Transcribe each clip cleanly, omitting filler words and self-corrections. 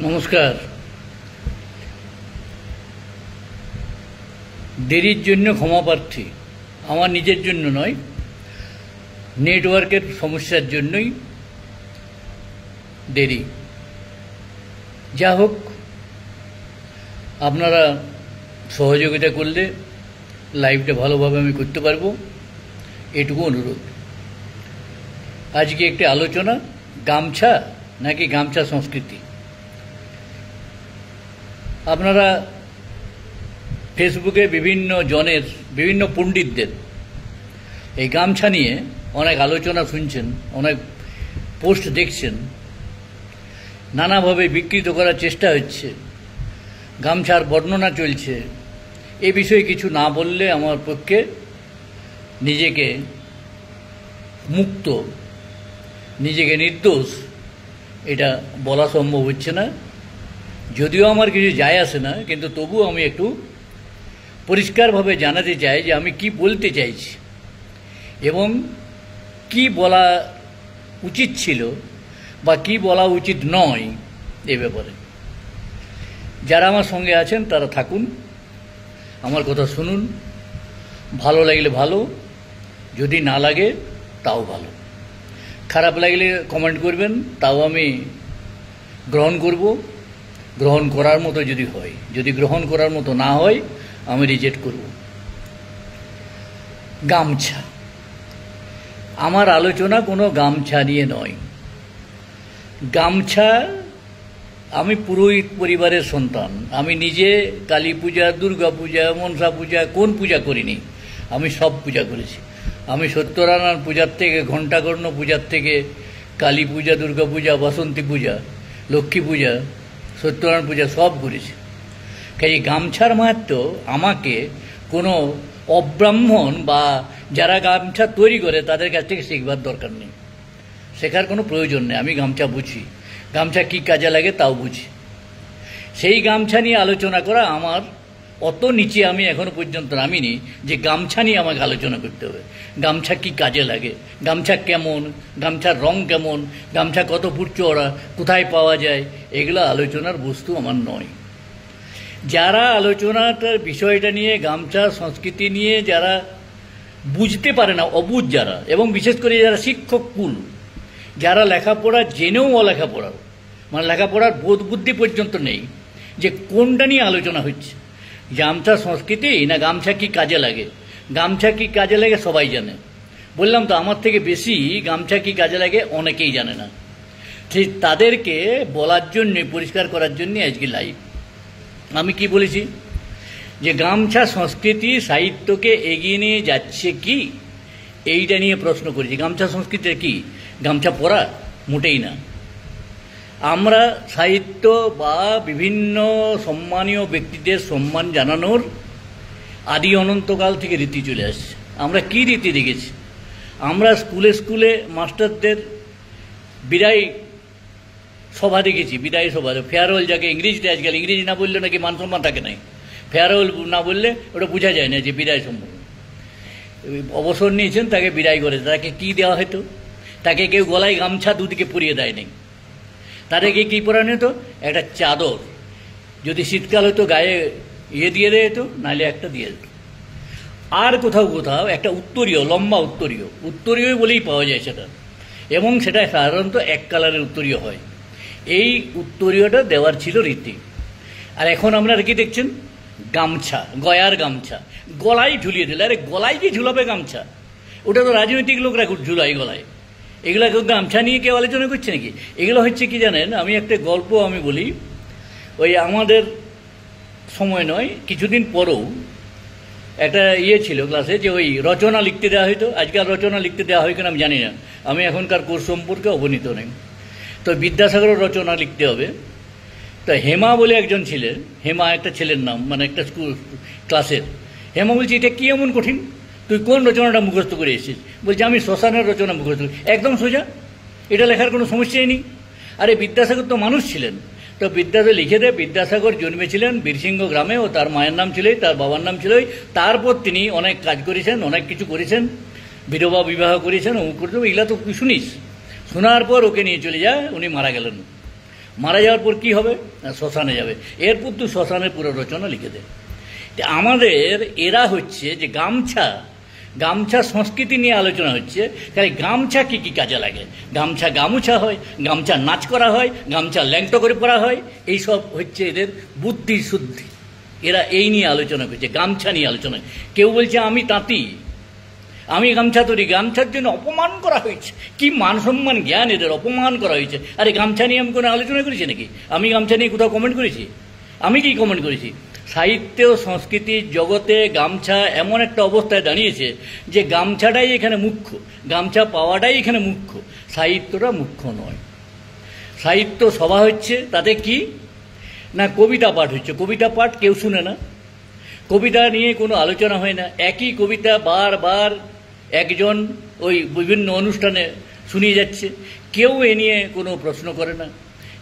নমস্কার। দেরির জন্য ক্ষমা প্রার্থী, আমার নিজের জন্য নয়, নেটওয়ার্কের সমস্যার জন্যই দেরি। যা হোক, আপনারা সহযোগিতা করলে লাইভটা ভালোভাবে আমি করতে পারবো, এটুকু অনুরোধ। আজকে একটি আলোচনা, গামছা নাকি গামছা সংস্কৃতি। আপনারা ফেসবুকে বিভিন্ন পণ্ডিতদের এই গামছা নিয়ে অনেক আলোচনা শুনছেন, অনেক পোস্ট দেখছেন, নানাভাবে বিকৃত করার চেষ্টা হচ্ছে, গামছার বর্ণনা চলছে। এ বিষয়ে কিছু না বললে আমার পক্ষে নিজেকে মুক্ত, নিজেকে নির্দোষ এটা বলা সম্ভব হচ্ছে না। যদিও আমার কিছু যায় আসে না, কিন্তু তবুও আমি একটু পরিষ্কারভাবে জানাতে চাই যে আমি কি বলতে চাইছি এবং কি বলা উচিত ছিল বা কি বলা উচিত নয় এ ব্যাপারে। যারা আমার সঙ্গে আছেন তারা থাকুন, আমার কথা শুনুন, ভালো লাগলে ভালো, যদি না লাগে তাও ভালো, খারাপ লাগলে কমেন্ট করবেন, তাও আমি গ্রহণ করব, গ্রহণ করার মতো যদি হয়। যদি গ্রহণ করার মতো না হয় আমি রিজেক্ট করব। গামছা, আমার আলোচনা কোনো গামছা নিয়ে নয়। গামছা, আমি পুরোহিত পরিবারের সন্তান। আমি নিজে কালী পূজা, দুর্গা পূজা, মনসা পূজা, কোন পূজা করিনি, আমি সব পূজা করেছি। আমি সত্যনারায়ণ পূজার থেকে, ঘণ্টাকর্ণ পূজার থেকে, কালী পূজা, দুর্গা পূজা, বাসন্তী পূজা, লক্ষ্মী পূজা, সত্যনারায়ণ পূজা সব করেছি। কাজে গামছার মাহাত্ম্য আমাকে কোনো অব্রাহ্মণ বা যারা গামছা তৈরি করে তাদের কাছ থেকে শিখবার দরকার নেই, শেখার কোনো প্রয়োজন নেই। আমি গামছা বুঝি, গামছা কী কাজে লাগে তাও বুঝি। সেই গামছা নিয়ে আলোচনা করা আমার অত নিচে আমি এখনো পর্যন্ত নামিনি যে গামছা নিয়ে আমাকে আলোচনা করতে হবে। গামছা কি কাজে লাগে, গামছা কেমন, গামছার রং কেমন, গামছা কত ফুট চওড়া, কোথায় পাওয়া যায়, এগুলো আলোচনার বস্তু আমার নয়। যারা আলোচনাটার বিষয়টা নিয়ে, গামছা সংস্কৃতি নিয়ে যারা বুঝতে পারে না, অবুঝ যারা, এবং বিশেষ করে যারা শিক্ষক কুল, যারা লেখাপড়া জেনেও অলেখাপড়া, মানে লেখাপড়ার বোধ বুদ্ধি পর্যন্ত নেই যে কোনটা নিয়ে আলোচনা হচ্ছে, গামছা সংস্কৃতি না গামছা কি কাজে লাগে। গামছা কি কাজে লাগে সবাই জানে, বললাম তো, আমার থেকে বেশি গামছা কি কাজে লাগে অনেকেই জানে না। ঠিক তাদেরকে বলার জন্যে, পরিষ্কার করার জন্যে আজকে লাইভ। আমি কি বলেছি যে গামছা সংস্কৃতি সাহিত্যকে এগিয়ে নিয়ে যাচ্ছে কি, এইটা নিয়ে প্রশ্ন করেছি। গামছা সংস্কৃতি কি গামছা পরা? মোটেই না। আমরা সাহিত্য বা বিভিন্ন সম্মানীয় ব্যক্তিদের সম্মান জানানোর আদি অনন্তকাল থেকে রীতি চলে আসছে। আমরা কি রীতি দেখেছি? আমরা স্কুলে স্কুলে মাস্টারদের বিদায় সভা দেখেছি, বিদায় সভা, ফেয়ারওয়েল, যাকে ইংরেজিতে আজকাল ইংরেজি না বললে নাকি মান সম্মান থাকে নাই। ফেয়ারওয়েল না বললে ওটা বোঝা যায় না যে বিদায় সম্ভব। অবসর নিয়েছেন, তাকে বিদায় করে তাকে কি দেওয়া হতো? তাকে কেউ গলায় গামছা দুদিকে পরিয়ে দেয় নাই, তাদেরকে কী পরানো হতো? একটা চাদর, যদি শীতকাল হতো গায়ে দিয়ে দেয় হতো, নাহলে একটা দিয়ে দিত। আর কোথাও কোথাও একটা উত্তরীয়, লম্বা উত্তরীয় বলেই পাওয়া যায় সেটা, এবং সেটা সাধারণত এক কালারের উত্তরীয় হয়। এই উত্তরীয়টা দেওয়ার ছিল রীতি। আর এখন আপনারা কি দেখছেন? গামছা, গয়ার গামছা গলায় ঝুলিয়ে দিলে। আরে গলায় কি ঝুলাবে গামছা? ওটা তো রাজনৈতিক লোকরা ঝুলায় গলায়। এগুলো কেউ গামছা নিয়ে কেউ আলোচনা করছে নাকি? এগুলো হচ্ছে কি জানেন, আমি একটা গল্প আমি বলি। ওই আমাদের সময় নয়, কিছুদিন পরেও একটা ছিল ক্লাসে, যে ওই রচনা লিখতে দেওয়া হইতো। আজকাল রচনা লিখতে দেওয়া হয় কিনা আমি জানি না, আমি এখনকার কোর্স সম্পর্কে অবনীত নেই। তো বিদ্যাসাগরের রচনা লিখতে হবে। তো হেমা বলে একজন ছিলেন, হেমা একটা ছেলের নাম, মানে একটা স্কুল ক্লাসের। হেমা বলছি, এটা কি এমন কঠিন, তুই কোন রচনাটা মুখস্থ করে এসেছিস? বলছে, আমি শ্মশানের রচনা মুখস্থ করি। একদম সোজা, এটা লেখার কোনো সমস্যাই নেই। আরে বিদ্যাসাগর তো মানুষ ছিলেন, তো বিদ্যাসাগর লিখে দেয়। বিদ্যাসাগর জন্মেছিলেন বীরসিংহ গ্রামে, ও তার মায়ের নাম ছিলই, তার বাবার নাম ছিলই। তারপর তিনি অনেক কাজ করেছেন, অনেক কিছু করেছেন, বিধবা বিবাহ করেছেন, ও করতে, এগুলা তো শুনিস। শোনার পর ওকে নিয়ে চলে যায়, উনি মারা গেলেন। মারা যাওয়ার পর কি হবে? না, শ্মশানে যাবে। এরপর তো শ্মশানের পুরো রচনা লিখে দেয়। আমাদের এরা হচ্ছে যে গামছা সংস্কৃতি নিয়ে আলোচনা হচ্ছে, তাহলে গামছা কি কি কাজে লাগে? গামছা গামুছা হয়, গামছা নাচ করা হয়, গামছা ল্যাংটো করে পরা হয়, এইসব হচ্ছে এদের বুদ্ধি শুদ্ধি। এরা এই নিয়ে আলোচনা করছে, গামছা নিয়ে আলোচনা। কেউ বলছে আমি তাঁতি, আমি গামছা তৈরি, গামছার জন্য অপমান করা হয়েছে। কি মান সম্মান জ্ঞান এদের, অপমান করা হয়েছে। আরে গামছা নিয়ে আমি কোনো আলোচনা করেছি নাকি? আমি গামছা নিয়ে কোথাও কমেন্ট করেছি? আমি কি কমেন্ট করেছি? সাহিত্য সংস্কৃতির জগতে গামছা এমন একটা অবস্থায় দাঁড়িয়েছে যে গামছাটাই এখানে মুখ্য, গামছা পাওয়াটাই এখানে মুখ্য, সাহিত্যটা মুখ্য নয়। সাহিত্য সভা হচ্ছে, তাতে কি না কবিতা পাঠ হচ্ছে, কবিতা পাঠ কেউ শুনে না, কবিতা নিয়ে কোনো আলোচনা হয় না। একই কবিতা বারবার একজন ওই বিভিন্ন অনুষ্ঠানে শুনিয়ে যাচ্ছে, কেউ এ নিয়ে কোনো প্রশ্ন করে না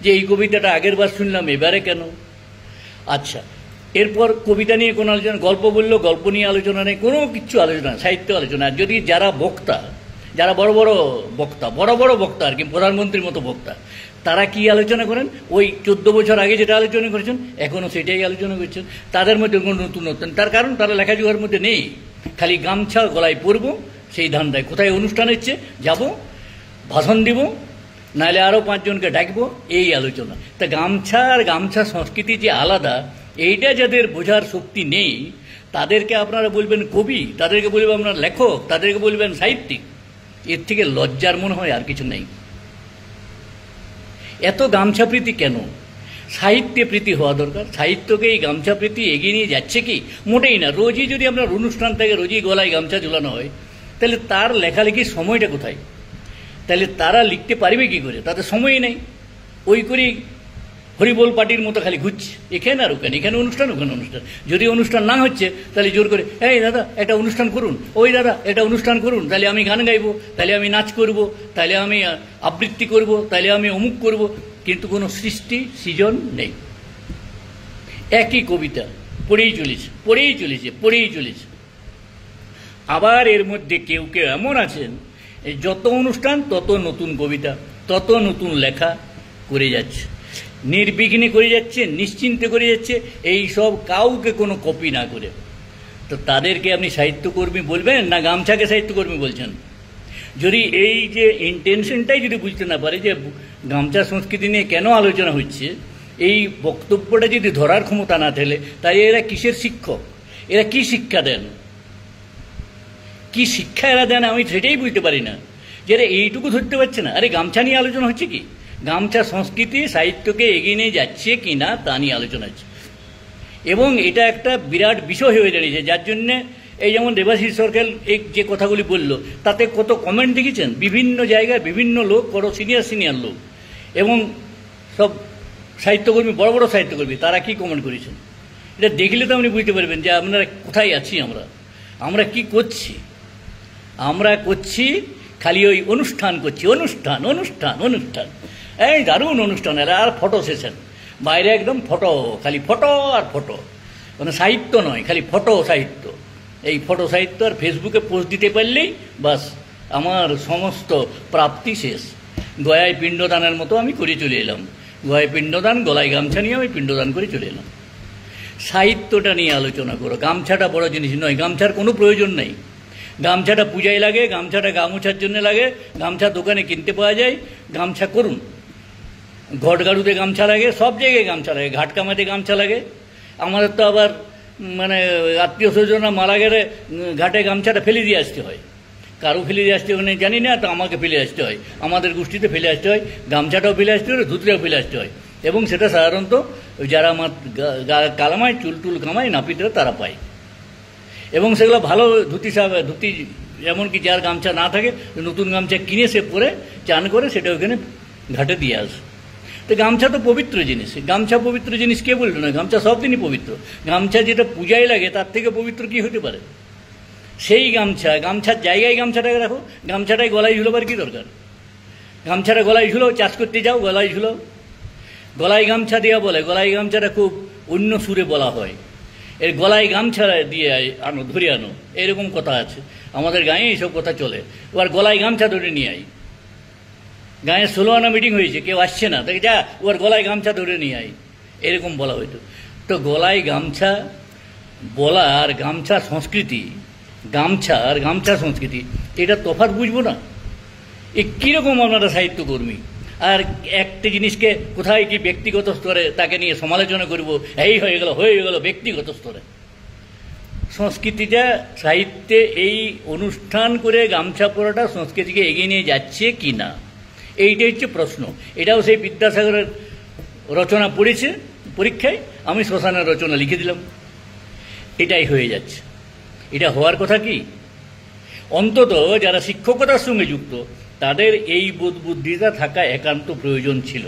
যে এই কবিতাটা আগের বার শুনলাম এবারে কেন। আচ্ছা, এরপর কবিতা নিয়ে কোনো আলোচনা, গল্প বললো, গল্প নিয়ে আলোচনা নেই, কোনো কিছু আলোচনা, সাহিত্য আলোচনা। যদি যারা বক্তা, যারা বড় বড় বক্তা আর কি, প্রধানমন্ত্রীর মতো বক্তা, তারা কি আলোচনা করেন? ওই 14 বছর আগে যেটা আলোচনা করেছেন এখনও সেটাই আলোচনা করছেন। তাদের মধ্যে কোনো নতুনত্ব, তার কারণ তারা লেখাজোখার মধ্যে নেই, খালি গামছা গলায় পরবো সেই ধান্দায়। কোথায় অনুষ্ঠান হচ্ছে যাব, ভাষণ দিব, নাহলে আরও 5 জনকে ডাকবো, এই আলোচনা। তা গামছা আর গামছা সংস্কৃতি যে আলাদা, এইটা যাদের বোঝার শক্তি নেই, তাদেরকে আপনারা বলবেন কবি, তাদেরকে বলবেন আপনার লেখক, তাদেরকে বলবেন সাহিত্যিক। এর থেকে লজ্জার মনে হয় আর কিছু নেই। এত গামছা প্রীতি কেন? সাহিত্যে প্রীতি হওয়া দরকার। সাহিত্যকে এই গামছা প্রীতি এগিয়ে নিয়ে যাচ্ছে কি? মোটেই না। রোজই যদি আপনার অনুষ্ঠান থাকে, রোজই গলায় গামছা ঝুলানো হয়, তাহলে তার লেখালেখির সময়টা কোথায়? তাহলে তারা লিখতে পারবে কি করে? তাদের সময়ই নেই। ওই করেই হরিবোল পার্টির মতো খালি ঘুরছে, এখানে আর ওখানে, এখানে অনুষ্ঠান ওখানে অনুষ্ঠান। যদি অনুষ্ঠান না হচ্ছে তাহলে জোর করে, এই দাদা একটা অনুষ্ঠান করুন, ওই দাদা একটা অনুষ্ঠান করুন, তাহলে আমি গান গাইবো, তাহলে আমি নাচ করব, তাহলে আমি আবৃত্তি করব, তাহলে আমি অমুক করব। কিন্তু কোনো সৃজন নেই। একই কবিতা পড়েই চলেছে। আবার এর মধ্যে কেউ কেউ এমন আছেন, যত অনুষ্ঠান তত নতুন কবিতা, তত নতুন লেখা করে যাচ্ছে, নির্বিঘ্নে করে যাচ্ছে, নিশ্চিন্তে করে যাচ্ছে, এই সব কাউকে কোনো কপি না করে। তো তাদেরকে আপনি সাহিত্যকর্মী বলবেন না গামছাকে সাহিত্যকর্মী বলছেন? যদি এই যে ইন্টেনশনটাই যদি বুঝতে না পারে যে গামছা সংস্কৃতি নিয়ে কেন আলোচনা হচ্ছে, এই বক্তব্যটা যদি ধরার ক্ষমতা না থাকলে, তাই এরা কিসের শিক্ষক? এরা কি শিক্ষা দেন? কি শিক্ষা এরা দেন আমি সেটাই বুঝতে পারি না, যে এরা এইটুকু ধরতে পারছে না। আরে গামছা নিয়ে আলোচনা হচ্ছে কি? গামছা সংস্কৃতি সাহিত্যকে এগিয়ে নিয়ে যাচ্ছে কি না তা নিয়ে আলোচনা হচ্ছে। এবং এটা একটা বিরাট বিষয় হয়ে দাঁড়িয়েছে, যার জন্যে এই যেমন দেবাশিস সরকার এই যে কথাগুলি বলল, তাতে কত কমেন্ট দেখেছেন, বিভিন্ন জায়গায় বিভিন্ন লোক, বড় সিনিয়র লোক এবং সব সাহিত্যকর্মী, বড় বড় সাহিত্যকর্মী, তারা কি কমেন্ট করেছেন। এটা দেখলে তো আপনি বুঝতে পারবেন যে আপনারা কোথায় আছি। আমরা কি করছি? আমরা করছি খালি ওই অনুষ্ঠান করছি, অনুষ্ঠান। এই দারুণ অনুষ্ঠান, আর ফটো সেশন, বাইরে একদম ফটো, খালি ফটো আর ফটো, মানে সাহিত্য নয়, খালি ফটো সাহিত্য। এই ফটো সাহিত্য আর ফেসবুকে পোস্ট দিতে পারলেই বাস আমার সমস্ত প্রাপ্তি শেষ। গয়ায় পিণ্ডদানের মতো আমি করে চলে এলাম, গয়ায় পিণ্ডদান, গলায় গামছা নিয়ে আমি পিণ্ডদান করে চলে এলাম। সাহিত্যটা নিয়ে আলোচনা করো। গামছাটা বড় জিনিস নয়, গামছার কোনো প্রয়োজন নেই। গামছাটা পূজায় লাগে, গামছাটা গামুছার জন্য লাগে, গামছা দোকানে কিনতে পাওয়া যায়। গামছা করুন, ঘটগাড়ুতে গামছা লাগে, সব জায়গায় গামছা লাগে, ঘাটকামাতে গামছা লাগে। আমাদের তো আবার মানে আত্মীয় স্বজনরা মারা গেলে ঘাটে গামছাটা ফেলে দিয়ে আসতে হয়। কারো ফেলে দিয়ে আসতে হয় জানি না, তো আমাকে ফেলে আসতে হয়, আমাদের গোষ্ঠীতে ফেলে আসতে হয়, গামছাটাও ফেলে আসতে হয়, ধুতরাও ফেলে আসতে হয়। এবং সেটা সাধারণত যারা আমার কালামায় চুলটুল কামায় নাপিতরা তারা পায়। এবং সেগুলো ভালো ধুতি এমনকি যার গামছা না থাকে, নতুন গামছা কিনে সে পরে চান করে সেটা ওখানে ঘাটে দিয়ে আসে। তো গামছা তো পবিত্র জিনিস, গামছা পবিত্র জিনিস কে বললো না? গামছা সব দিনই পবিত্র। গামছা যেটা পূজায় লাগে তার থেকে পবিত্র কি হতে পারে? সেই গামছার জায়গায় গামছাটাকে রাখো, গামছাটাই গলায় ঝুলোবার কি দরকার? গামছাটা গলায় ঝুলো, চাষ করতে যাও গলায় ঝুলো, গলায় গামছা দেওয়া বলে। গলায় গামছাটা খুব অন্য সুরে বলা হয়, এর গলায় গামছা দিয়ে আনো, ধরে আনো, এরকম কথা আছে আমাদের গাঁয়ে, এইসব কথা চলে। এবার গলায় গামছা ধরে নিয়ে আই, গাঁয়ে 16 আনা মিটিং হয়েছে, কেউ আসছে না, তাকে যা ওর গলায় গামছা ধরে নিয়ে আয়, এরকম বলা হইতো। তো গলায় গামছা বলা আর গামছা সংস্কৃতি, গামছা আর গামছা সংস্কৃতি, এটা তফাৎ বুঝবো না? এ কীরকম আপনারা সাহিত্যকর্মী? আর একটা জিনিসকে কোথায় কি ব্যক্তিগত স্তরে তাকে নিয়ে সমালোচনা করব, এই হয়ে গেল ব্যক্তিগত স্তরে। সংস্কৃতিটা সাহিত্যে এই অনুষ্ঠান করে গামছা পরাটা সংস্কৃতিকে এগিয়ে নিয়ে যাচ্ছে কি না, এইটাই হচ্ছে প্রশ্ন। এটাও সেই বিদ্যাসাগরের রচনা পড়েছে পরীক্ষায়, আমি শ্মশানের রচনা লিখে দিলাম, এটাই হয়ে যাচ্ছে। এটা হওয়ার কথা কি? অন্তত যারা শিক্ষকতার সঙ্গে যুক্ত তাদের এই বোধ বুদ্ধিটা থাকা একান্ত প্রয়োজন ছিল,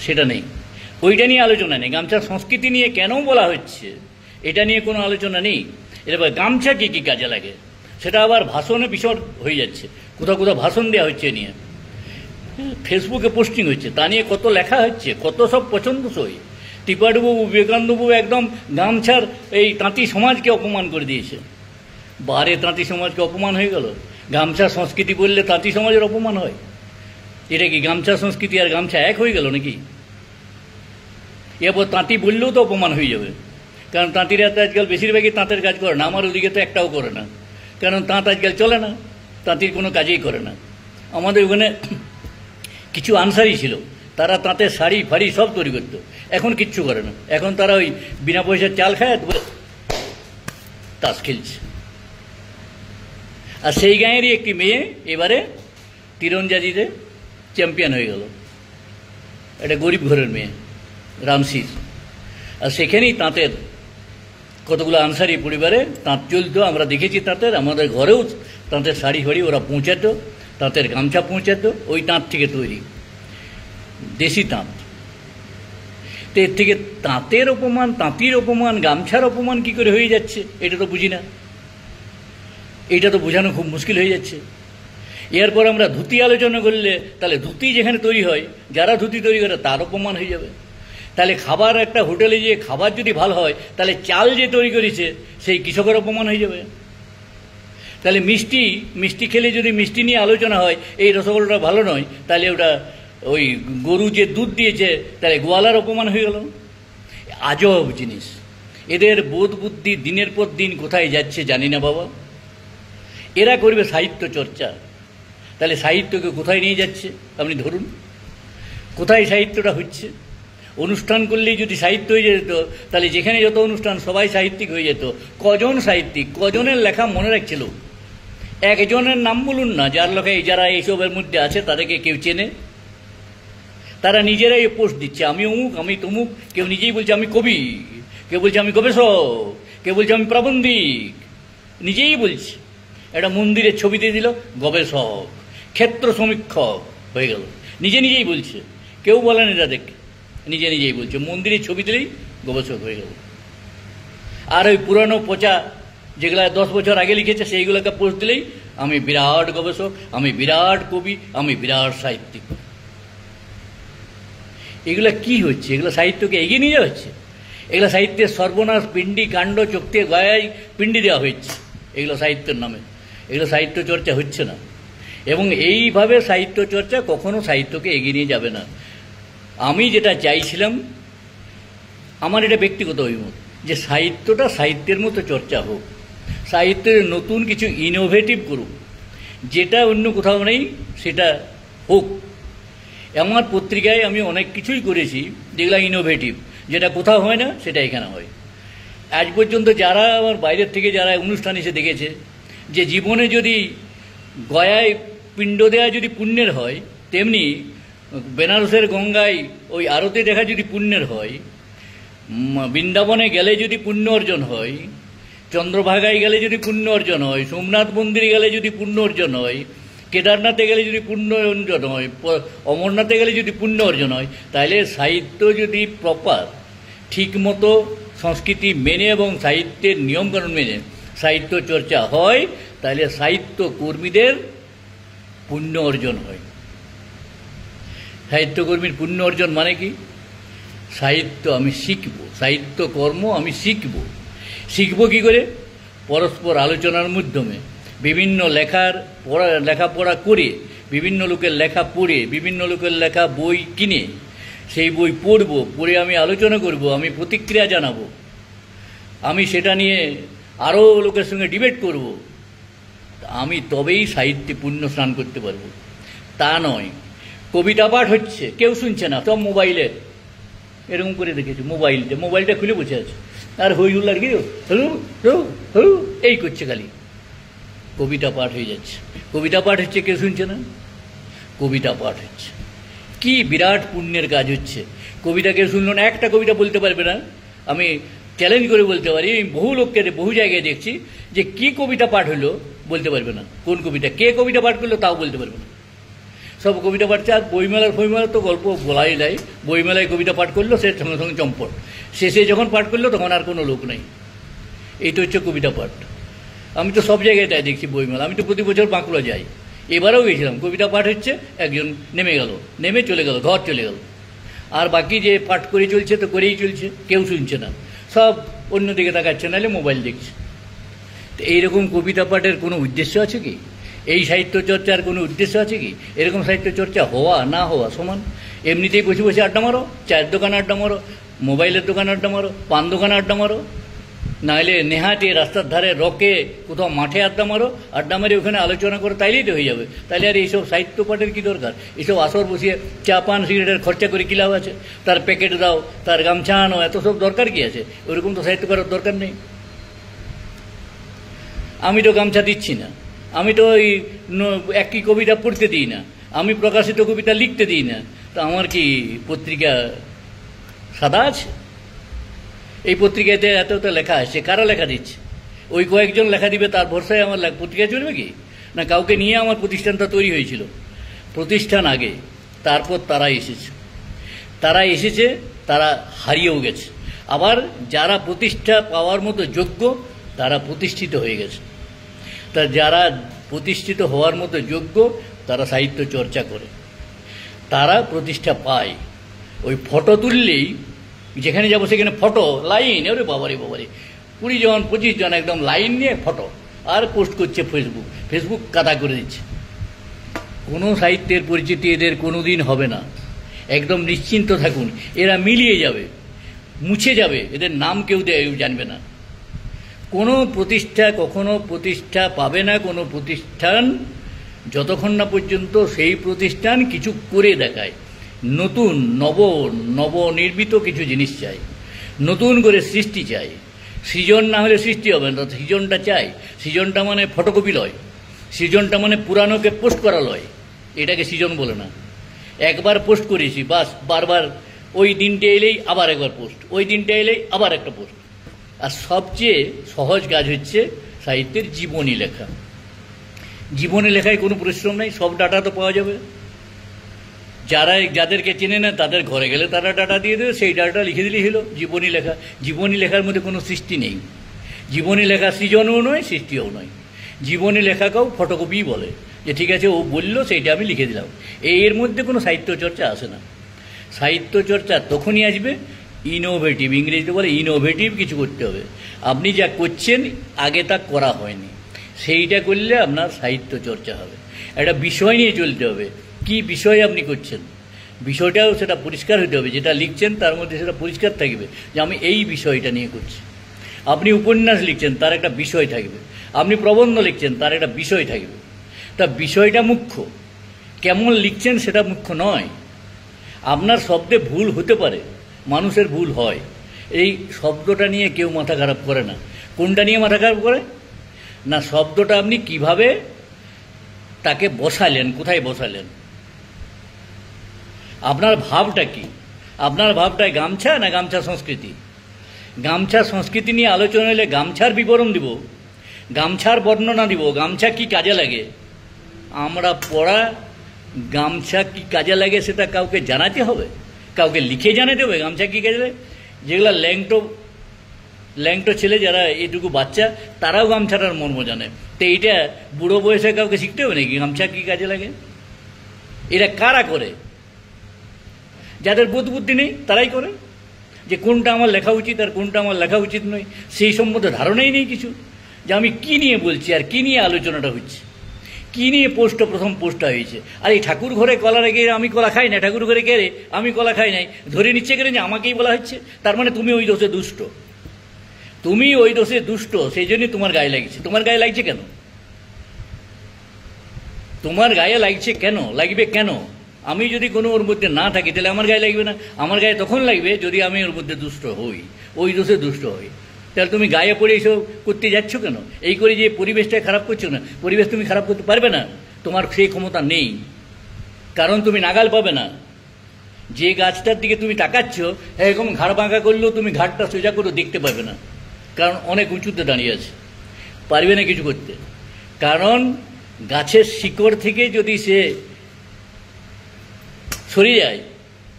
সেটা নেই। ওইটা নিয়ে আলোচনা নেই। গামছার সংস্কৃতি নিয়ে কেন বলা হচ্ছে এটা নিয়ে কোনো আলোচনা নেই। এবার গামছা কী কী কাজে লাগে সেটা আবার ভাষণে বিশদ হয়ে যাচ্ছে, কোথাও কোথাও ভাষণ দেওয়া হচ্ছে নিয়ে, ফেসবুকে পোস্টিং হচ্ছে, তা নিয়ে কত লেখা হচ্ছে, কত সব পছন্দসই। ত্রিপাঠবাবু, বিবেকানন্দবাবু একদম গামছার এই তাঁতি সমাজকে অপমান করে দিয়েছে। বারে তাঁতি সমাজকে অপমান হয়ে গেল, গামছা সংস্কৃতি বললে তাঁতি সমাজের অপমান হয়? এটা কি গামছা সংস্কৃতি আর গামছা এক হয়ে গেল নাকি? এরপর তাঁতি বললেও তো অপমান হয়ে যাবে, কারণ তাঁতিরা তো আজকাল বেশিরভাগই তাঁতের কাজ করে না, আমার ওদিকে তো একটাও করে না, কারণ তাঁত আজকাল চলে না, তাঁতির কোনো কাজেই করে না। আমাদের ওখানে কিছু আনসারি ছিল, তারা তাঁতের শাড়ি ফাড়ি সব তৈরি করতো, এখন কিচ্ছু করে না, এখন তারা ওই বিনা পয়সার চাল খায়, তাস খেলছে। আর সেই গাঁয়েরই একটি মেয়ে এবারে তীরন্দাজিতে চ্যাম্পিয়ন হয়ে গেল, এটা গরিব ঘরের মেয়ে, রামশির। আর সেখানেই তাঁতের কতগুলো আনসারি পরিবারে তাঁত চলতো, আমরা দেখেছি তাঁতের, আমাদের ঘরেও তাঁতের শাড়ি ফাড়ি ওরা পৌঁছাতো, তাঁতের গামছা পৌঁছাতো, ওই তাঁত থেকে তৈরি, দেশি তাঁত। তো এর থেকে তাঁতের অপমান, তাঁতির অপমান, গামছার অপমান কী করে হয়ে যাচ্ছে এটা তো বুঝি না, এটা তো বোঝানো খুব মুশকিল হয়ে যাচ্ছে। এরপর আমরা ধুতি আলোচনা করলে তাহলে ধুতি যেখানে তৈরি হয়, যারা ধুতি তৈরি করে তার অপমান হয়ে যাবে। তাহলে খাবার, একটা হোটেলে যে খাবার যদি ভালো হয় তাহলে চাল যে তৈরি করেছে সেই কৃষকের অপমান হয়ে যাবে। তাহলে মিষ্টি খেলে যদি মিষ্টি নিয়ে আলোচনা হয়, এই রসগোল্লাটা ভালো নয়, তাহলে ওটা ওই গরু যে দুধ দিয়েছে তাহলে গোয়ালার অপমান হয়ে গেল। আজব জিনিস, এদের বোধ বুদ্ধি দিনের পর দিন কোথায় যাচ্ছে জানি না বাবা। এরা করবে সাহিত্য চর্চা, তাহলে সাহিত্যকে কোথায় নিয়ে যাচ্ছে আপনি ধরুন, কোথায় সাহিত্যটা হচ্ছে? অনুষ্ঠান করলেই যদি সাহিত্য হয়ে যেত তাহলে যেখানে যত অনুষ্ঠান সবাই সাহিত্যিক হয়ে যেত। কজন সাহিত্যিক, কজনের লেখা মনে রাখছিল? একজনের নাম বলুন না যার লেখা যারা এইসবের মধ্যে আছে তাদেরকে কেউ চেনে? তারা নিজেরাই পোস্ট দিচ্ছে, আমি অমুক, আমি তমুক। কেউ নিজেই বলছে আমি কবি, কেউ বলছে আমি গবেষক, কেউ বলছে আমি প্রাবন্ধিক, নিজেই বলছে। একটা মন্দিরের ছবি দিয়ে দিল গবেষক, ক্ষেত্র সমীক্ষক হয়ে গেল, নিজেই বলছে, কেউ বলেন এটা দেখে, নিজেই বলছে। মন্দিরের ছবি দিলেই গবেষক হয়ে গেল। আর ওই পুরানো পচা যেগুলা 10 বছর আগে লিখেছে সেইগুলোকে পোস্ট দিলেই আমি বিরাট গবেষক, আমি বিরাট কবি, আমি বিরাট সাহিত্যিক। এগুলা কি হচ্ছে? এগুলো সাহিত্যকে এগিয়ে নিয়ে যাওয়া হচ্ছে? এগুলো সাহিত্যের সর্বনাশ, পিণ্ডি কাণ্ড, চোখতে গয়ায় পিণ্ডি দেওয়া হচ্ছে এগুলো সাহিত্যের নামে। এগুলো সাহিত্য চর্চা হচ্ছে না, এবং এইভাবে সাহিত্য চর্চা কখনো সাহিত্যকে এগিয়ে নিয়ে যাবে না। আমি যেটা চাইছিলাম, আমার এটা ব্যক্তিগত অভিমত, যে সাহিত্যটা সাহিত্যের মতো চর্চা হোক, সাহিত্যের নতুন কিছু ইনোভেটিভ করুক, যেটা অন্য কোথাও নেই সেটা হোক। আমার পত্রিকায় আমি অনেক কিছুই করেছি যেগুলো ইনোভেটিভ, যেটা কোথাও হয় না সেটা এখানে হয়। আজ পর্যন্ত যারা আমার বাইরের থেকে যারা অনুষ্ঠান এসে দেখেছে যে জীবনে যদি গয়ায় পিণ্ড দেওয়া যদি পুণ্যের হয়, তেমনি বেনারসের গঙ্গায় ওই আরতি দেখা যদি পুণ্যের হয়, বৃন্দাবনে গেলে যদি পুণ্য অর্জন হয়, চন্দ্রভাগায় গেলে যদি পুণ্য অর্জন হয়, সোমনাথ মন্দিরে গেলে যদি পুণ্য অর্জন হয়, কেদারনাথে গেলে যদি পুণ্য অর্জন হয়, অমরনাথে গেলে যদি পুণ্য অর্জন হয়, তাহলে সাহিত্য যদি প্রপার ঠিকমতো সংস্কৃতি মেনে এবং সাহিত্যের নিয়মকানুন মেনে সাহিত্য চর্চা হয়, তাহলে সাহিত্য কর্মীদের পুণ্য অর্জন হয়। সাহিত্যকর্মীর পুণ্য অর্জন মানে কি? সাহিত্য আমি শিখব, সাহিত্য কর্ম আমি শিখব। শিখব কী করে? পরস্পর আলোচনার মাধ্যমে, বিভিন্ন লেখাপড়া করে, বিভিন্ন লোকের লেখা পড়ে, বিভিন্ন লোকের লেখা বই কিনে সেই বই পড়ব, পড়ে আমি আলোচনা করব, আমি প্রতিক্রিয়া জানাবো, আমি সেটা নিয়ে আরও লোকের সঙ্গে ডিবেট করব, আমি তবেই সাহিত্যে পুণ্য স্নান করতে পারবো। তা নয়, কবিতা পাঠ হচ্ছে, কেউ শুনছে না, সব মোবাইলে এরকম করে দেখেছি, মোবাইলটা খুলে বসে আছে, আর হই হুল্লার কি হলু হলু হলু এই করছে, খালি কবিতা পাঠ হয়ে যাচ্ছে। কবিতা পাঠ হচ্ছে, কেউ শুনছে না, কবিতা পাঠ হচ্ছে। কি বিরাট পুণ্যের কাজ হচ্ছে। কবিতা কেউ শুনলো না, একটা কবিতা বলতে পারবে না। আমি চ্যালেঞ্জ করে বলতে পারি, বহু লোককে বহু জায়গায় দেখছি যে কি কবিতা পাঠ হলো বলতে পারবে না, কোন কবিতা, কে কবিতা পাঠ করলো তাও বলতে পারবে না। সব কবিতা পাঠছে। আর বইমেলার তো গল্প বলাই যায়, বইমেলায় কবিতা পাঠ করলো, সে সঙ্গে সঙ্গে চম্পট, শেষে যখন পাঠ করলো তখন আর কোনো লোক নেই। এই তো হচ্ছে কবিতা পাঠ। আমি তো সব জায়গায় তাই দেখছি বইমেলা, আমি তো প্রতি বছর বাঁকুড়া যাই, এবারেও গেছিলাম, কবিতা পাঠ হচ্ছে, একজন নেমে চলে গেল, ঘর চলে গেল, আর বাকি যে পাঠ করে চলছে তো করেই চলছে, কেউ শুনছে না, সব অন্যদিকে তাকাচ্ছে, নাহলে মোবাইল দেখছে। তো এইরকম কবিতা পাঠের কোনো উদ্দেশ্য আছে কি? এই সাহিত্য চর্চার কোনো উদ্দেশ্য আছে কি? এরকম সাহিত্য চর্চা হওয়া না হওয়া সমান। এমনিতেই বসে বসে আড্ডা মারো, চায়ের দোকানে আড্ডা মারো, মোবাইলের দোকানে আড্ডা মারো, পান দোকানে আড্ডা মারো, নাহলে নেহাটি রাস্তার ধারে রকে কোথাও মাঠে আড্ডা মারে ওখানে আলোচনা করো, তাইলেই তো হয়ে যাবে। তাহলে আর এইসব সাহিত্য পাঠের কী দরকার? এইসব আসর বসিয়ে চা পান সিগারেটের খরচা করে কী লাভ আছে? তার প্যাকেট দাও, তার গামছা আনো, এত সব দরকার কি আছে? ওরকম তো সাহিত্য করার দরকার নেই। আমি তো গামছা দিচ্ছি না, আমি তো ওই একই কবিতা পড়তে দিই না, আমি প্রকাশিত কবিতা লিখতে দিই না, তো আমার কি পত্রিকা সাদা আছে? এই পত্রিকাতে এত লেখা আসছে, কারা লেখা দিচ্ছে? ওই কয়েকজন লেখা দিবে, তার ভরসায় আমার পত্রিকা চলবে কি? না, কাউকে নিয়ে আমার প্রতিষ্ঠানটা তৈরি হয়েছিল, প্রতিষ্ঠান আগে, তারপর তারা এসেছে, তারা হারিয়েও গেছে। আবার যারা প্রতিষ্ঠা পাওয়ার মতো যোগ্য তারা প্রতিষ্ঠিত হয়ে গেছে। তা যারা প্রতিষ্ঠিত হওয়ার মতো যোগ্য তারা সাহিত্য চর্চা করে, তারা প্রতিষ্ঠা পায়। ওই ফটো তুললেই, যেখানে যাবো সেখানে ফটো লাইন, ওরে বাবারে 20 জন 25 জন একদম লাইন নিয়ে ফটো, আর পোস্ট করছে ফেসবুক কাদা করে দিচ্ছে। কোনো সাহিত্যের পরিচিতি এদের কোনো দিন হবে না, একদম নিশ্চিন্ত থাকুন, এরা মিলিয়ে যাবে, মুছে যাবে, এদের নাম কেউ জানবে না। কোনো প্রতিষ্ঠা কখনো প্রতিষ্ঠা পাবে না, কোনো প্রতিষ্ঠান যতক্ষণ না পর্যন্ত সেই প্রতিষ্ঠান কিছু করে দেখায়, নতুন নবনির্মিত কিছু জিনিস চাই, নতুন করে সৃষ্টি চাই। সৃজন না হলে সৃষ্টি হবে না, সৃজনটা চাই। সৃজনটা মানে ফটোকপি লয়, সৃজনটা মানে পুরানোকে পোস্ট করা লয়, এটাকে সৃজন বলে না। একবার পোস্ট করেছি বাস, বারবার ওই দিনটা এলেই আবার একবার পোস্ট, ওই দিনটা এলেই আবার একটা পোস্ট। আর সবচেয়ে সহজ কাজ হচ্ছে সাহিত্যের জীবনী লেখা। জীবনী লেখায় কোনো পরিশ্রম নেই, সব ডাটা তো পাওয়া যাবে। যাদেরকে চেনে না তাদের ঘরে গেলে তারা ডাটা দিয়ে দেবে, সেই ডাটা লিখে দিলেই হলো জীবনী লেখা। জীবনী লেখার মধ্যে কোনো সৃষ্টি নেই, জীবনী লেখা সৃজনও নয়, সৃষ্টিও নয়। জীবনী লেখাকেও ফটোকপিই বলে, যে ঠিক আছে ও বললো সেইটা আমি লিখে দিলাম। এর মধ্যে কোনো সাহিত্য চর্চা আসে না। সাহিত্য চর্চা তখনই আসবে ইনোভেটিভ, ইংরেজিতে বলে ইনোভেটিভ কিছু করতে হবে। আপনি যা করছেন আগে তা করা হয়নি, সেইটা করলে আপনার সাহিত্য চর্চা হবে। একটা বিষয় নিয়ে চলতে হবে, কি বিষয় আপনি করছেন, বিষয়টাও সেটা পরিষ্কার হতে হবে। যেটা লিখছেন তার মধ্যে সেটা পরিষ্কার থাকবে যে আমি এই বিষয়টা নিয়ে করছি। আপনি উপন্যাস লিখছেন, তার একটা বিষয় থাকবে। আপনি প্রবন্ধ লিখছেন, তার একটা বিষয় থাকবে। তা বিষয়টা মুখ্য, কেমন লিখছেন সেটা মুখ্য নয়। আপনার শব্দে ভুল হতে পারে, মানুষের ভুল হয়, এই শব্দটা নিয়ে কেউ মাথা খারাপ করে না। কোনটা নিয়ে মাথা খারাপ করে না, শব্দটা আপনি কিভাবে তাকে বসালেন, কোথায় বসালেন, আপনার ভাবটা কি, আপনার ভাবটায় গামছা না গামছা সংস্কৃতি। গামছা সংস্কৃতি নিয়ে আলোচনা হলে গামছার বিবরণ দিব, গামছার বর্ণনা দিব, গামছা কি কাজে লাগে। আমরা পড়া গামছা কি কাজে লাগে সেটা কাউকে জানাতে হবে, কাউকে লিখে জানাতে হবে গামছা কি কাজে লাগে। যেগুলা ল্যাংটো ছেলে যারা এইটুকু বাচ্চা, তারাও গামছাটার মর্ম জানে। তো এইটা বুড়ো বয়সে কাউকে শিখতে হবে নাকি গামছা কি কাজে লাগে? এরা কারা করে? যাদের বোধ বুদ্ধি নেই তারাই করে, যে কোনটা আমার লেখা উচিত আর কোনটা আমার লেখা উচিত নয় সেই সম্বন্ধে ধারণাই নেই কিছু। যে আমি কী নিয়ে বলছি আর কী নিয়ে আলোচনাটা হচ্ছে, কী নিয়ে প্রথম পোস্টটা হয়েছে। আর এই ঠাকুর ঘরে কলা রেখে আমি কলা খাই না, ঠাকুর ঘরে গেলে আমি কলা খাই নাই, ধরে নিচ্ছে কেন যে আমাকেই বলা হচ্ছে, তার মানে তুমি ওই দোষে দুষ্ট, তুমি ওই দোষে দুষ্ট, সেই জন্যই তোমার গায়ে লাগছে। তোমার গায়ে লাগছে কেন? তোমার গায়ে লাগছে কেন? লাগবে কেন? আমি যদি কোনো ওর মধ্যে না থাকি তাহলে আমার গায়ে লাগবে না। আমার গায়ে তখন লাগবে যদি আমি ওর মধ্যে দুষ্ট হই, ওই দোষে দুষ্ট হই। তাহলে তুমি গায়ে পড়ে এইসব করতে যাচ্ছ কেন? এই করে যে পরিবেশটা খারাপ করছো না, পরিবেশ তুমি খারাপ করতে পারবে না, তোমার সেই ক্ষমতা নেই, কারণ তুমি নাগাল পাবে না। যে গাছটার দিকে তুমি তাকাচ্ছ এরকম ঘাড় বাঁকা করলেও তুমি ঘাটটা সোজা করে দেখতে পাবে না, কারণ অনেক উঁচুতে দাঁড়িয়ে আছে, পারবে না কিছু করতে। কারণ গাছের শিকড় থেকে যদি সে সরে যায়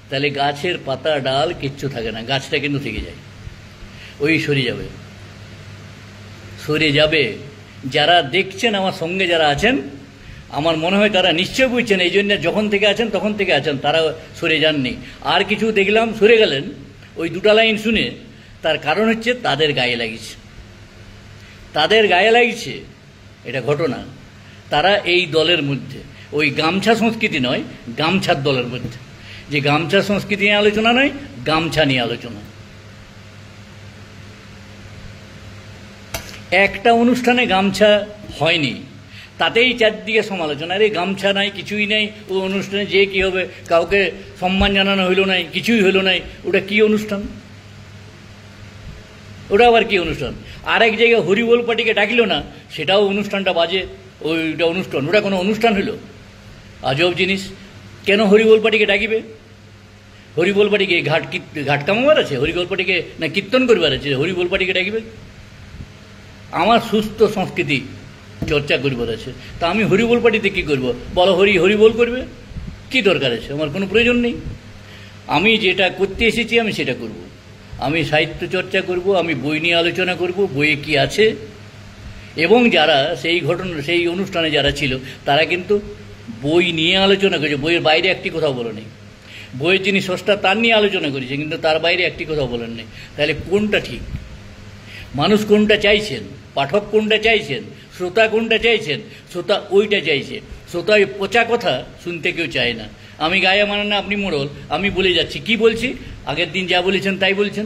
তাহলে গাছের পাতা ডাল কিচ্ছু থাকে না, গাছটা কিন্তু থেকে যায়, ওই সরে যাবে। যারা দেখছেন আমার সঙ্গে যারা আছেন, আমার মনে হয় তারা নিশ্চয় বুঝছেন, এই জন্য যখন থেকে আছেন তখন থেকে আছেন, তারা সরে যাননি। আর কিছু দেখলাম সরে গেলেন ওই দুটা লাইন শুনে, তার কারণ হচ্ছে তাদের গায়ে লাগিয়েছে, তাদের গায়ে লাগিয়েছে, এটা ঘটনা। তারা এই দলের মধ্যে ওই গামছা সংস্কৃতি নয়, গামছার দলের মধ্যে, যে গামছা সংস্কৃতি নিয়ে আলোচনা নয়, গামছা নিয়ে আলোচনা। একটা অনুষ্ঠানে গামছা হয়নি, তাতেই চারদিকে সমালোচনা, আরে গামছা নাই, কিছুই নাই, ওই অনুষ্ঠানে যে কী হবে, কাউকে সম্মান জানানো হইল নাই, কিছুই হইল নাই, ওটা কি অনুষ্ঠান? ওটা আবার কি অনুষ্ঠান? আরেক জায়গায় হরিবোল পার্টিকে ডাকিল না, সেটাও অনুষ্ঠানটা বাজে, ওইটা অনুষ্ঠান, ওটা কোনো অনুষ্ঠান হইল? আজব জিনিস। কেন হরিবোল পার্টিকে ডাকিবে? হরিবোল পার্টিকে ঘাট কামাবার আছে? হরিবোল পার্টিকে না কীর্তন করবার আছে? হরিবোল পার্টিকে ডাকিবে? আমার সুস্থ সংস্কৃতি চর্চা করবার আছে, তা আমি হরিবোল পার্টিতে কী করবো? বলো হরিবোল করবে, কি দরকার আছে? আমার কোনো প্রয়োজন নেই। আমি যেটা করতে এসেছি আমি সেটা করব। আমি সাহিত্য চর্চা করব, আমি বই নিয়ে আলোচনা করব, বইয়ে কি আছে। এবং যারা সেই অনুষ্ঠানে যারা ছিল তারা কিন্তু বই নিয়ে আলোচনা করেছে, বইয়ের বাইরে একটি কথাও বলে নেই। বইয়ের যিনি স্রষ্টা তার নিয়ে আলোচনা করেছে, কিন্তু তার বাইরে একটি কথাও বলেন নেই। তাহলে কোনটা ঠিক? মানুষ কোনটা চাইছেন? পাঠক কোনটা চাইছেন? শ্রোতা কোনটা চাইছেন? শ্রোতা ওইটা চাইছে। শ্রোতা ওই পচা কথা শুনতে কেউ চায় না। আমি গায়ে মানে না, আপনি মোড়ল, আমি বলে যাচ্ছি, কি বলছি? আগের দিন যা বলেছেন তাই বলছেন।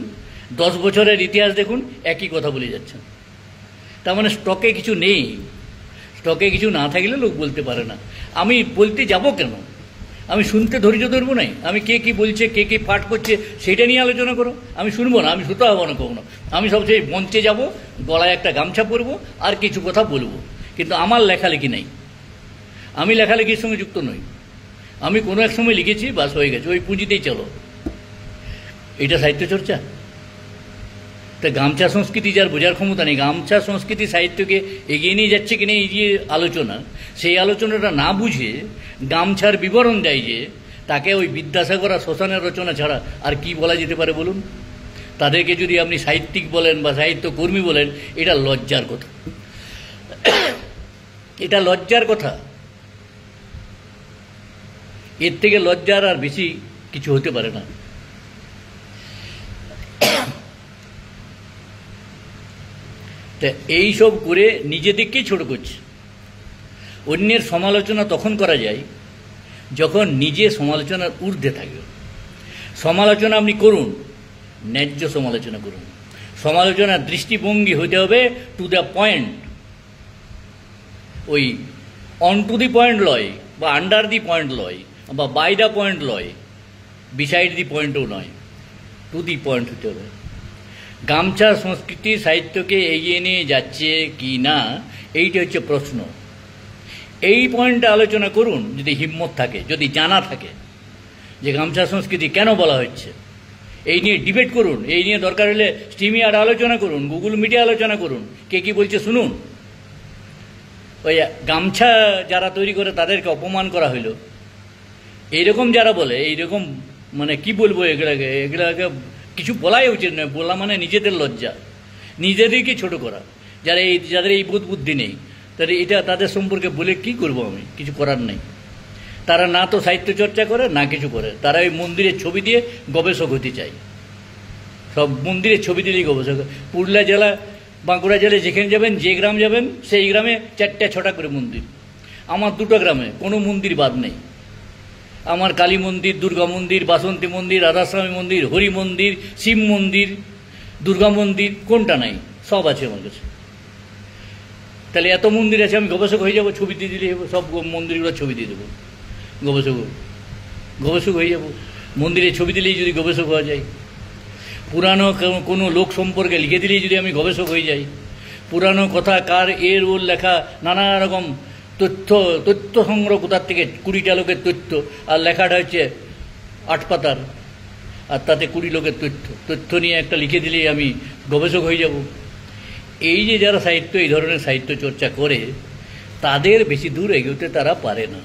10 বছরের ইতিহাস দেখুন, একই কথা বলে যাচ্ছেন। তার মানে স্টকে কিছু নেই। স্টকে কিছু না থাকলে লোক বলতে পারে না। আমি বলতে যাব কেন? আমি শুনতে ধৈর্য ধরবো নাই? আমি কে কী বলছে, কে কী পাঠ করছে সেটা নিয়ে আলোচনা করো। আমি শুনবো না, আমি শ্রোতা হবো না কখনো। আমি সবচেয়ে মঞ্চে যাব, গলায় একটা গামছা পরবো, আর কিছু কথা বলবো, কিন্তু আমার লেখালেখি নেই। আমি লেখালেখির সঙ্গে যুক্ত নই। আমি কোনো এক সময় লিখেছি, বাস হয়ে গেছে, ওই পুঁজিতেই চলো। এটা সাহিত্য চর্চা? তা গামছা সংস্কৃতি যার বোঝার ক্ষমতা নেই, গামছা সংস্কৃতি সাহিত্যকে এগিয়ে নিয়ে যাচ্ছে কিনা এই যে আলোচনা, সেই আলোচনাটা না বুঝে গামছার বিবরণ দেয়, যে তাকে ওই বিদ্যাসাগর আর শ্মশানের রচনা ছাড়া আর কি বলা যেতে পারে বলুন? তাদেরকে যদি আপনি সাহিত্যিক বলেন বা সাহিত্যকর্মী বলেন, এটা লজ্জার কথা। এটা লজ্জার কথা। এর থেকে লজ্জার আর বেশি কিছু হতে পারে না। তা এইসব করে নিজেদেরকেই ছোট করছে। অন্যের সমালোচনা তখন করা যায় যখন নিজে সমালোচনার ঊর্ধ্বে থাকবে। সমালোচনা আপনি করুন, ন্যায্য সমালোচনা করুন। সমালোচনার দৃষ্টিভঙ্গি হতে হবে টু দ্য পয়েন্ট, ওই অন টু দি পয়েন্ট লয়, বা আন্ডার দি পয়েন্ট লয়, বা বাই দ্য পয়েন্ট লয়, বিসাইড দি পয়েন্টও নয়, টু দি পয়েন্ট হতে হবে। গামছা সংস্কৃতি সাহিত্যকে এগিয়ে নিয়ে যাচ্ছে কি না, এইটা হচ্ছে প্রশ্ন। এই পয়েন্টে আলোচনা করুন যদি হিম্মত থাকে, যদি জানা থাকে যে গামছা সংস্কৃতি কেন বলা হচ্ছে। এই নিয়ে ডিবেট করুন, এই নিয়ে দরকার হলে স্ট্রিমিয়ার আলোচনা করুন, গুগল মিটে আলোচনা করুন, কে কী বলছে শুনুন। ওই গামছা যারা তৈরি করে তাদেরকে অপমান করা হইল, এইরকম যারা বলে, এইরকম মানে কি বলবো, এগুলাকে কিছু বলাই উচিত নয়। বলা মানে নিজেদের লজ্জা, নিজেদেরকে ছোট করা। যাদের এই বোধ বুদ্ধি নেই, তাহলে এটা তাদের সম্পর্কে বলে কি করব আমি? কিছু করার নেই। তারা না তো সাহিত্য চর্চা করে, না কিছু করে। তারা ওই মন্দিরের ছবি দিয়ে গবেষক হতে চায়। সব মন্দিরের ছবি দিলেই গবেষক। পুরুলিয়া জেলা বাঁকুড়া জেলায় যেখানে যাবেন, যে গ্রাম যাবেন, সেই গ্রামে 4টা 6টা করে মন্দির। আমার 2টো গ্রামে কোনো মন্দির বাদ নেই। আমার কালী মন্দির, দুর্গা মন্দির, বাসন্তী মন্দির, রাধাস্বামী মন্দির, হরি মন্দির, শিব মন্দির, দুর্গা মন্দির, কোনটা নাই? সব আছে আমার কাছে। তাহলে এত মন্দির আছে, আমি গবেষক হয়ে যাবো? ছবি দিয়ে দিলে সব মন্দিরগুলো ছবি দিয়ে দেবো, গবেষক হয়ে যাব। মন্দিরে ছবি দিলেই যদি গবেষক হওয়া যায়, পুরানো কোনো লোক সম্পর্কে লিখে দিলেই যদি আমি গবেষক হয়ে যাই, পুরানো কথা কার এর ওর লেখা নানা রকম তথ্য সংগ্রহ কোথার থেকে 20টা লোকের তথ্য, আর লেখাটা হচ্ছে 8 পাতার, আর তাতে 20 লোকের তথ্য নিয়ে একটা লিখে দিলেই আমি গবেষক হয়ে যাব। এই যে যারা সাহিত্য, এই ধরনের সাহিত্য চর্চা করে, তাদের বেশি দূর এগোতে তারা পারে না,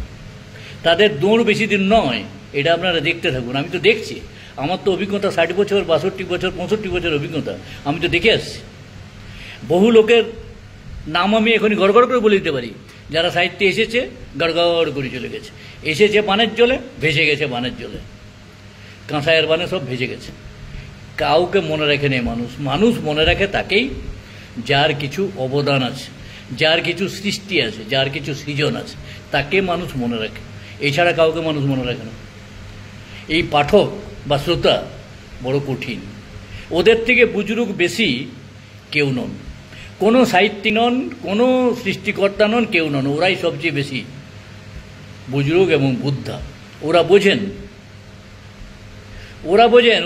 তাদের দৌড় বেশি দিন নয়। এটা আপনারা দেখতে থাকুন। আমি তো দেখছি, আমার তো অভিজ্ঞতা 60 বছর, 62 বছর, 65 বছর অভিজ্ঞতা। আমি তো দেখে আসছি। বহু লোকের নাম আমি এখনই গড়গড় করে বলে দিতে পারি, যারা সাহিত্যে এসেছে গড়গড় করে চলে গেছে। এসেছে পানের জলে, ভেসে গেছে পানের জলে, কাঁসাইয়ের বানে সব ভেসে গেছে। কাউকে মনে রাখে নেই মানুষ। মানুষ মনে রাখে তাকেই যার কিছু অবদান আছে, যার কিছু সৃষ্টি আছে, যার কিছু সৃজন আছে, তাকে মানুষ মনে রাখে। এছাড়া কাউকে মানুষ মনে রাখে না। এই পাঠক বা শ্রোতা বড় কঠিন। ওদের থেকে বুজুর্গ বেশি কেউ নন, কোনো সাহিত্যিক নন, কোনো সৃষ্টিকর্তা নন, কেউ নন। ওরাই সবচেয়ে বেশি বুজুর্গ এবং বুদ্ধা। ওরা বোঝেন,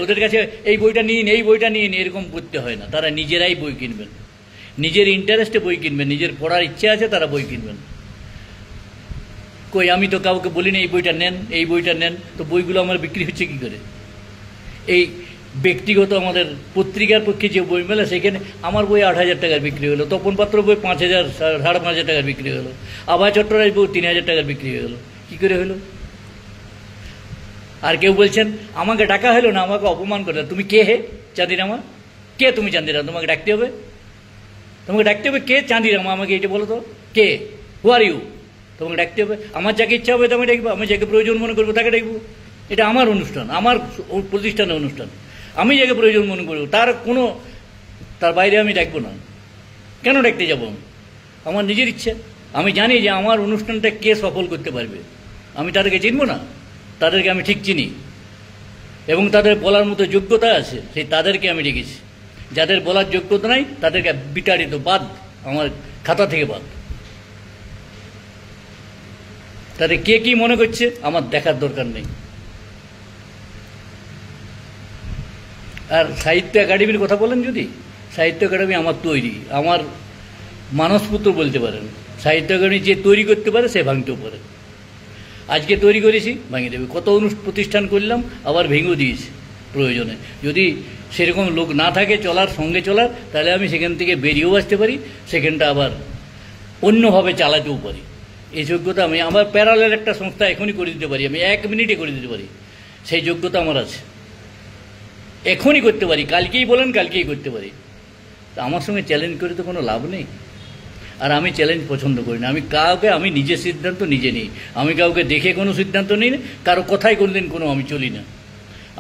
ওদের কাছে এই বইটা নিন, এই বইটা নিন, এরকম করতে হয় না। তারা নিজেরাই বই কিনবেন, নিজের ইন্টারেস্টে বই কিনবেন, নিজের পড়ার ইচ্ছা আছে তারা বই কিনবেন। কই, আমি তো কাউকে বলিনি এই বইটা নেন, এই বইটা নেন। তো বইগুলো আমার বিক্রি হচ্ছে কী করে? এই ব্যক্তিগত আমাদের পত্রিকার পক্ষে যে বই মেলে, সেখানে আমার বই 8,000 টাকার বিক্রি হলো, তপন পাত্র বই 5,000, 5,500 টাকার বিক্রি হলো, আভা চট্টরাজ বই 3,000 টাকার বিক্রি হয়ে গেল। কী করে হলো? আর কেউ বলছেন আমাকে ডাকা হলো না, আমাকে অপমান করে। তুমি কে হে চাঁদিরামা? কে তুমি চাঁদিরামা? তোমাকে ডাকতে হবে, কে চাঁদিরামা? আমাকে এটা বলো তো, কে? হু আর ইউ? তোমাকে ডাকতে হবে। আমার যাকে ইচ্ছা হবে আমি ডাকবো, আমি যাকে প্রয়োজন মনে করবো তাকে ডাকবো। এটা আমার অনুষ্ঠান, আমার প্রতিষ্ঠানের অনুষ্ঠান। আমি যাকে প্রয়োজন মনে করবো, তার বাইরে আমি ডাকবো না। কেন ডাকতে যাব? আমার নিজের ইচ্ছে। আমি জানি যে আমার অনুষ্ঠানটা কে সফল করতে পারবে। আমি তাদেরকে চিনব না? তাদেরকে আমি ঠিক চিনি এবং তাদের বলার মতো যোগ্যতা আছে, সেই তাদেরকে আমি ডেকেছি। যাদের বলার যোগ্যতা নাই তাদেরকে বিতাড়িত, বাদ, আমার খাতা থেকে বাদ। তাদের কে কি মনে করছে আমার দেখার দরকার নেই। আর সাহিত্য একাডেমির কথা বলেন, যদি সাহিত্য একাডেমি আমার তৈরি, আমার মানসপুত্র বলতে পারেন। সাহিত্য একাডেমি যে তৈরি করতে পারে সে ভাঙতেও পারে। আজকে তৈরি করেছি, ভাঙিয়ে দেবে। কত প্রতিষ্ঠান করলাম, আবার ভেঙেও দিয়েছি প্রয়োজনে। যদি সেরকম লোক না থাকে সঙ্গে চলার, তাহলে আমি সেখান থেকে বেরিয়েও আসতে পারি, সেখানটা আবার অন্যভাবে চালাতেও পারি। এই যোগ্যতা আমি, আমার প্যারালাল একটা সংস্থা এখনই করে দিতে পারি, আমি 1 মিনিটে করে দিতে পারি। সেই যোগ্যতা আমার আছে, এখনই করতে পারি। কালকেই বলেন, কালকেই করতে পারি। তা আমার সঙ্গে চ্যালেঞ্জ করে তো কোনো লাভ নেই। আর আমি চ্যালেঞ্জ পছন্দ করি না। আমি নিজের সিদ্ধান্ত নিজে নিই। আমি কাউকে দেখে কোনো সিদ্ধান্ত নিই না, কারো কথাই কোনোদিন আমি চলি না।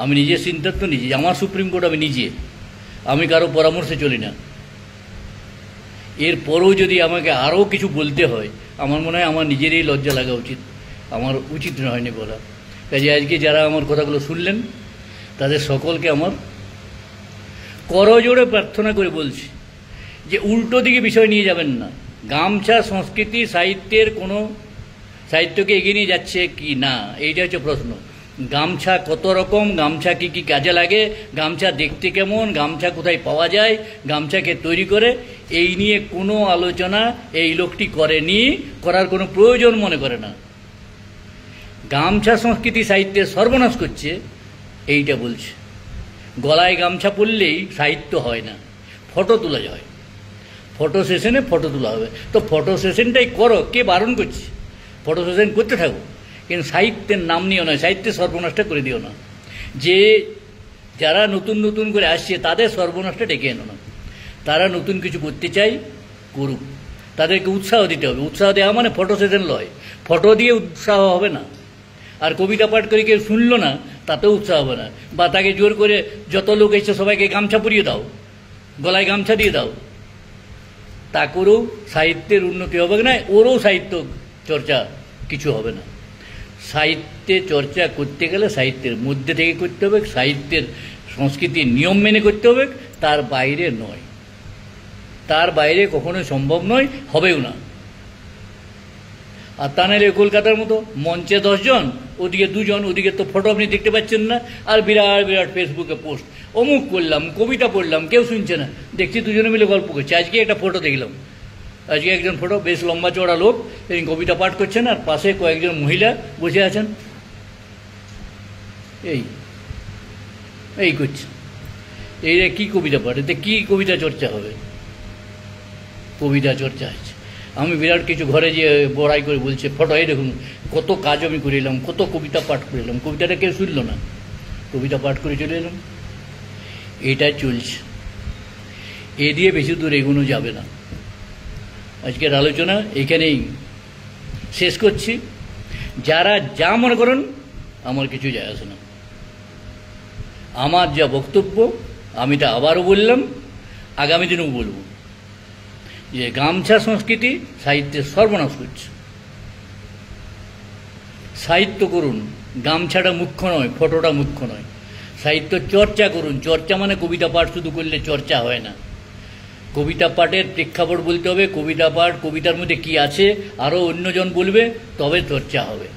আমি নিজের সিদ্ধান্ত নিজে, আমার সুপ্রিম কোর্ট আমি নিজে, আমি কারো পরামর্শে চলি না। এরপরেও যদি আমাকে আরও কিছু বলতে হয়, আমার মনে হয় আমার নিজেরই লজ্জা লাগা উচিত, আমার উচিত হয়নি বলা। কাজে আজকে যারা আমার কথাগুলো শুনলেন, তাদের সকলকে আমার করজোড়ে প্রার্থনা করে বলছি যে উল্টো দিকে বিষয় নিয়ে যাবেন না। গামছা সংস্কৃতি সাহিত্যকে এগিয়ে নিয়ে যাচ্ছে কি না, এইটা হচ্ছে প্রশ্ন। গামছা কত রকম, গামছা কি কি কাজে লাগে, গামছা দেখতে কেমন, গামছা কোথায় পাওয়া যায়, গামছাকে তৈরি করে, এই নিয়ে কোনো আলোচনা এই লোকটি করেনি, করার কোনো প্রয়োজন মনে করে না। গামছা সংস্কৃতি সাহিত্যের সর্বনাশ করছে, এইটা বলছে। গলায় গামছা পরলেই সাহিত্য হয় না, ফটো তোলা যায়। ফটো সেশনে ফটো তোলা হবে, তো ফটো সেশনটাই করো, কে বারণ করছে? ফটো সেশন করতে থাকো, কিন্তু সাহিত্যের নাম নিও না, সাহিত্যের সর্বনাশটা করে দিও না। যারা নতুন করে আসছে তাদের সর্বনাশটা ডেকে এনো না। তারা নতুন কিছু করতে চাই, করুক, তাদেরকে উৎসাহ দিতে হবে। উৎসাহ দেওয়া মানে ফটো সেশন লয়, ফটো দিয়ে উৎসাহ হবে না। আর কবিতা পাঠ করে কেউ শুনলো না, তাতেও উৎসাহ হবে না। বা তাকে জোর করে যত লোক এসে সবাইকে গামছা পরিয়ে দাও, গলায় গামছা দিয়ে দাও, তা করেও সাহিত্যের উন্নতি হবে না, ওরও সাহিত্য চর্চা কিছু হবে না। সাহিত্যে চর্চা করতে গেলে সাহিত্যের মধ্যে থেকে করতে হবে, সাহিত্যের সংস্কৃতির নিয়ম মেনে করতে হবে, তার বাইরে নয়। তার বাইরে কখনোই সম্ভব নয়, হবেও না। আর তা নাহলে কলকাতার মতো মঞ্চে 10 জন, ওদিকে 2 জন, ওদিকে তো ফটো আপনি দেখতে পাচ্ছেন না, আর বিরাট বিরাট ফেসবুকে পোস্ট, অমুক করলাম, কবিতা পড়লাম, কেউ শুনছে না, দেখছি 2 জনে মিলে গল্প করছে। আজকে একটা ফটো দেখলাম, আজকে একজন ফটো, বেশ লম্বা চওড়া লোক, তিনি কবিতা পাঠ করছেন, আর পাশে কয়েকজন মহিলা বসে আছেন, এই করছে। এই কি কবিতা পাঠ, এতে কি কবিতা চর্চা হবে? কবিতা চর্চা আছে। আমি বিরাট কিছু ঘরে যে বড়াই করে বলছে, ফটো এই দেখুন কত কাজ আমি করে এলাম, কত কবিতা পাঠ করে এলাম, কবিতাটা কেউ শুনল না, কবিতা পাঠ করে চলে এলাম। এটা চলছে, এ দিয়ে বেশি দূর এগোনো যাবে না। আজকের আলোচনা এখানেই শেষ করছি। যারা যা মনে করেন, আমার কিছু যায় আসে না। আমার যা বক্তব্য আমি তা আবারও বললাম, আগামী দিনেও বলবো, যে গামছা সংস্কৃতি সাহিত্যের সর্বনাশ করছে। সাহিত্য করুন, গামছাটা মুখ্য নয়, ফটোটা মুখ্য নয়। সাহিত্য চর্চা করুন। চর্চা মানে কবিতা পাঠ শুধু করলে চর্চা হয় না। কবিতা পাঠের প্রেক্ষাপট বলতে হবে, কবিতা পাঠ, কবিতার মধ্যে কি আছে আরও অন্যজন বলবে, তবে চর্চা হবে।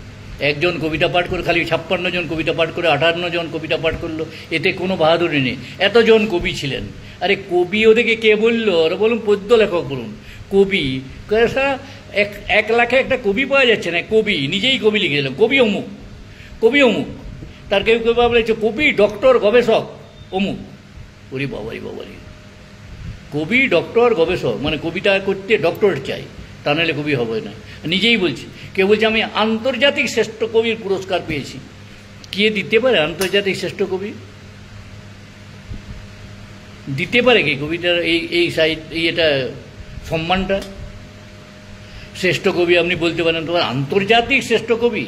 একজন কবিতা পাঠ করে, খালি 56 জন কবিতা পাঠ করে 58 জন কবিতা পাঠ করলো, এতে কোনো বাহাদুরি নেই। এতজন কবি ছিলেন, আরে কবি ওদেরকে কে বললো? ওরা বলুন পদ্য লেখক বলুন, কবি। সারা 1 লাখে একটা কবি পাওয়া যাচ্ছে না, কবি নিজেই কবি লিখে দিলাম, কবি অমুক, কবি অমুক। তার কেউ কেউ বলেছে কবি, ডক্টর, গবেষক অমুক। ওরে বাবারি বাবারি, কবি, ডক্টর, গবেষক, মানে কবিতা করতে ডক্টরেট চাই, তা নাহলে কবি হবে না। নিজেই বলছি, কেউ বলছে আমি আন্তর্জাতিক শ্রেষ্ঠ কবির পুরস্কার পেয়েছি। কে দিতে পারে আন্তর্জাতিক শ্রেষ্ঠ কবি? দিতে পারে কি কবিতার এই সাহিত্য, এটা সম্মানটা? শ্রেষ্ঠ কবি আপনি বলতে পারেন, তোমার আন্তর্জাতিক শ্রেষ্ঠ কবি,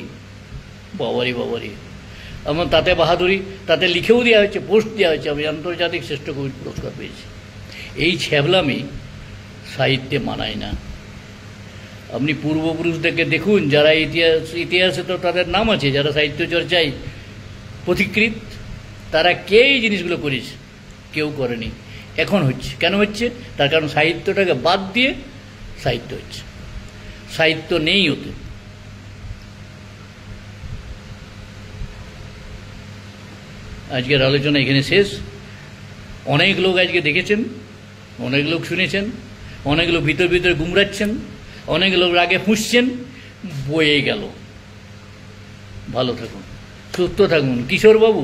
বাবারি বাবারি। আমার তাতে বাহাদুরি, তাতে লিখেও দেওয়া হয়েছে, পোস্ট দেওয়া হয়েছে, আমি আন্তর্জাতিক শ্রেষ্ঠ কবির পুরস্কার পেয়েছি। এই ছ্যাবলামি সাহিত্যে মানায় না। আপনি পূর্বপুরুষদেরকে দেখুন, যারা ইতিহাসে তো তাদের নাম আছে, যারা সাহিত্য চর্চায় পথিকৃৎ, তারা কে এই জিনিসগুলো করেছে? কেউ করেনি। এখন হচ্ছে, কেন হচ্ছে? তার কারণ সাহিত্যটাকে বাদ দিয়ে সাহিত্য হচ্ছে, সাহিত্য নেই ওতে। আজকের আলোচনা এখানে শেষ। অনেক লোক আজকে দেখেছেন, অনেক লোক শুনেছেন, অনেক লোক ভিতর ভিতরে গুমরাচ্ছেন, অনেক লোক রাগে ফুঁসছেন, বয়ে গেল। ভালো থাকুন, সুস্থ থাকুন। কিশোরবাবু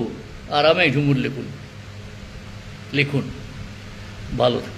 আরামে ঝুমুর লিখুন, লিখুন, ভালো থাকুন।